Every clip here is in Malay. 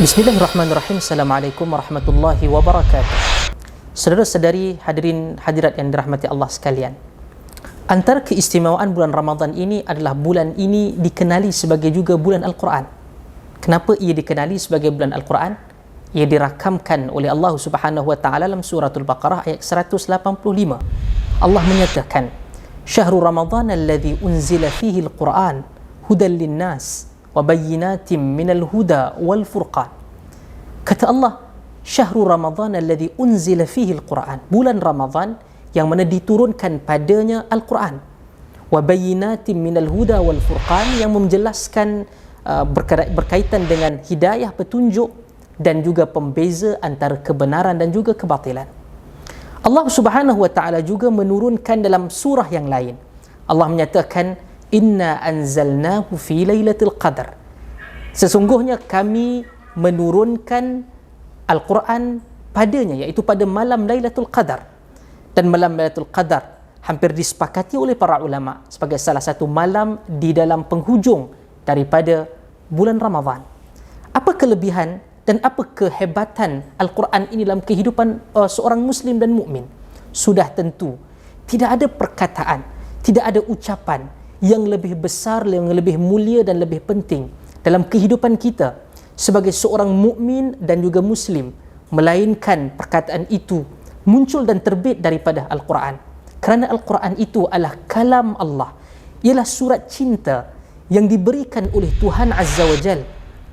Bismillahirrahmanirrahim. Assalamualaikum warahmatullahi wabarakatuh. Saudara-saudari, hadirin hadirat yang dirahmati Allah sekalian, antara keistimewaan bulan Ramadan ini adalah bulan ini dikenali sebagai juga bulan Al-Quran. Kenapa ia dikenali sebagai bulan Al-Quran? Ia dirakamkan oleh Allah Subhanahu wa taala dalam suratul Baqarah ayat 185. Allah menyatakan, "Syahrul Ramadan alladzi unzila fihi al-Quran hudan lin-nas wa bayyinatin minal huda wal furqan." Kata Allah, Syahrul Ramadan alladzi unzila fihi al-Quran, bulan Ramadan yang mana diturunkan padanya Al-Quran, wa bayyinatin minal huda wal furqan, yang menjelaskan berkaitan dengan hidayah, petunjuk, dan juga pembeza antara kebenaran dan juga kebatilan. Allah Subhanahu wa taala juga menurunkan dalam surah yang lain. Allah menyatakan, "Inna anzalnahu fi lailatul qadar." Sesungguhnya kami menurunkan Al-Quran padanya, iaitu pada malam Lailatul Qadar. Dan malam Lailatul Qadar hampir disepakati oleh para ulama sebagai salah satu malam di dalam penghujung daripada bulan Ramadan. Apa kelebihan dan apa kehebatan Al-Quran ini dalam kehidupan seorang Muslim dan mukmin? Sudah tentu tidak ada perkataan, tidak ada ucapan yang lebih besar, yang lebih mulia dan lebih penting dalam kehidupan kita sebagai seorang mukmin dan juga Muslim, melainkan perkataan itu muncul dan terbit daripada Al-Quran. Kerana Al-Quran itu adalah kalam Allah, ialah surat cinta yang diberikan oleh Tuhan Azza wa Jal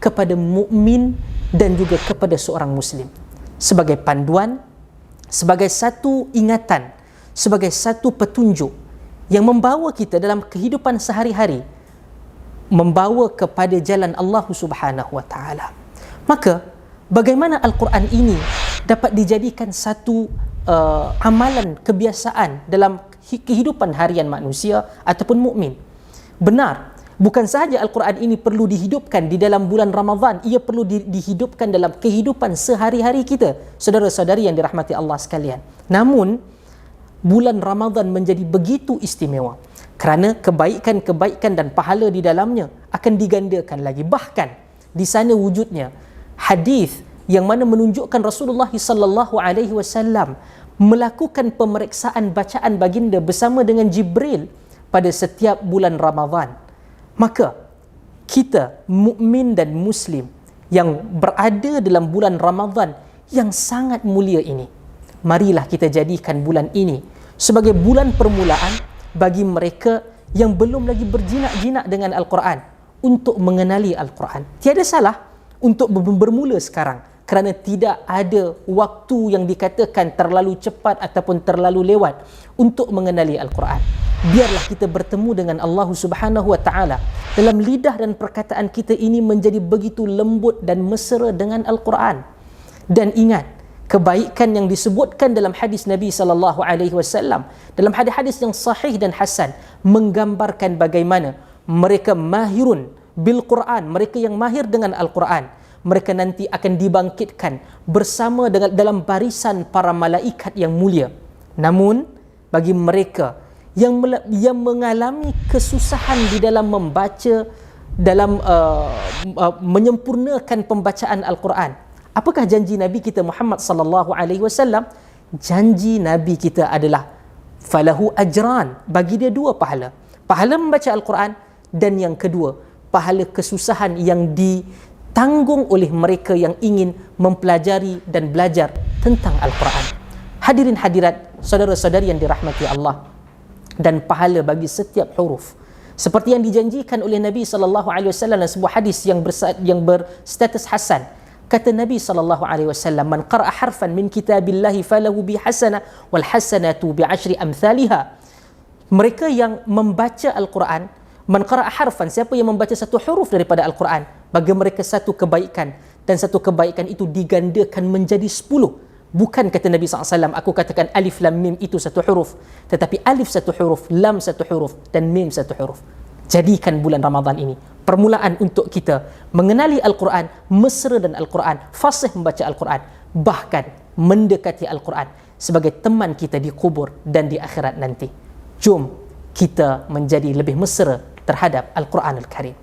kepada mukmin dan juga kepada seorang Muslim, sebagai panduan, sebagai satu ingatan, sebagai satu petunjuk yang membawa kita dalam kehidupan sehari-hari, membawa kepada jalan Allah Subhanahu wa taala. Maka bagaimana Al-Quran ini dapat dijadikan satu amalan, kebiasaan dalam kehidupan harian manusia ataupun mukmin? Benar, bukan sahaja Al-Quran ini perlu dihidupkan di dalam bulan Ramadan, ia perlu dihidupkan dalam kehidupan sehari-hari kita, saudara-saudari yang dirahmati Allah sekalian. Namun bulan Ramadan menjadi begitu istimewa kerana kebaikan-kebaikan dan pahala di dalamnya akan digandakan lagi. Bahkan di sana wujudnya hadis yang mana menunjukkan Rasulullah sallallahu alaihi wasallam melakukan pemeriksaan bacaan baginda bersama dengan Jibril pada setiap bulan Ramadan. Maka kita mukmin dan Muslim yang berada dalam bulan Ramadan yang sangat mulia ini, marilah kita jadikan bulan ini sebagai bulan permulaan bagi mereka yang belum lagi berjinak-jinak dengan Al-Quran untuk mengenali Al-Quran. Tiada salah untuk bermula sekarang, kerana tidak ada waktu yang dikatakan terlalu cepat ataupun terlalu lewat untuk mengenali Al-Quran. Biarlah kita bertemu dengan Allah Subhanahu wa taala dalam lidah dan perkataan kita ini menjadi begitu lembut dan mesra dengan Al-Quran. Dan ingat, kebaikan yang disebutkan dalam hadis Nabi sallallahu alaihi wasallam, dalam hadis-hadis yang sahih dan hasan, menggambarkan bagaimana mereka mahirun bil Quran, mereka yang mahir dengan Al-Quran, mereka nanti akan dibangkitkan bersama dengan dalam barisan para malaikat yang mulia. Namun bagi mereka yang mengalami kesusahan di dalam membaca, dalam menyempurnakan pembacaan Al-Quran, apakah janji Nabi kita Muhammad sallallahu alaihi wasallam? Janji Nabi kita adalah falahu ajran, bagi dia dua pahala. Pahala membaca Al-Quran, dan yang kedua, pahala kesusahan yang ditanggung oleh mereka yang ingin mempelajari dan belajar tentang Al-Quran. Hadirin hadirat, saudara-saudari yang dirahmati Allah, dan pahala bagi setiap huruf seperti yang dijanjikan oleh Nabi sallallahu alaihi wasallam dalam sebuah hadis yang berstatus hasan. Kata Nabi sallallahu alaihi wasallam, "Man qara'a harfan min kitabillahi falahu bi hasanah wal hasanatu bi 10 amsalha." Mereka yang membaca Al-Quran, man qara'a harfan, siapa yang membaca satu huruf daripada Al-Quran, bagi mereka satu kebaikan, dan satu kebaikan itu digandakan menjadi 10. Bukan kata Nabi SAW, aku katakan alif lam mim itu satu huruf, tetapi alif satu huruf, lam satu huruf, dan mim satu huruf. Jadikan bulan Ramadan ini permulaan untuk kita mengenali Al-Quran, mesra dan Al-Quran, fasih membaca Al-Quran, bahkan mendekati Al-Quran sebagai teman kita di kubur dan di akhirat nanti. Jom kita menjadi lebih mesra terhadap Al-Quran Al-Karim.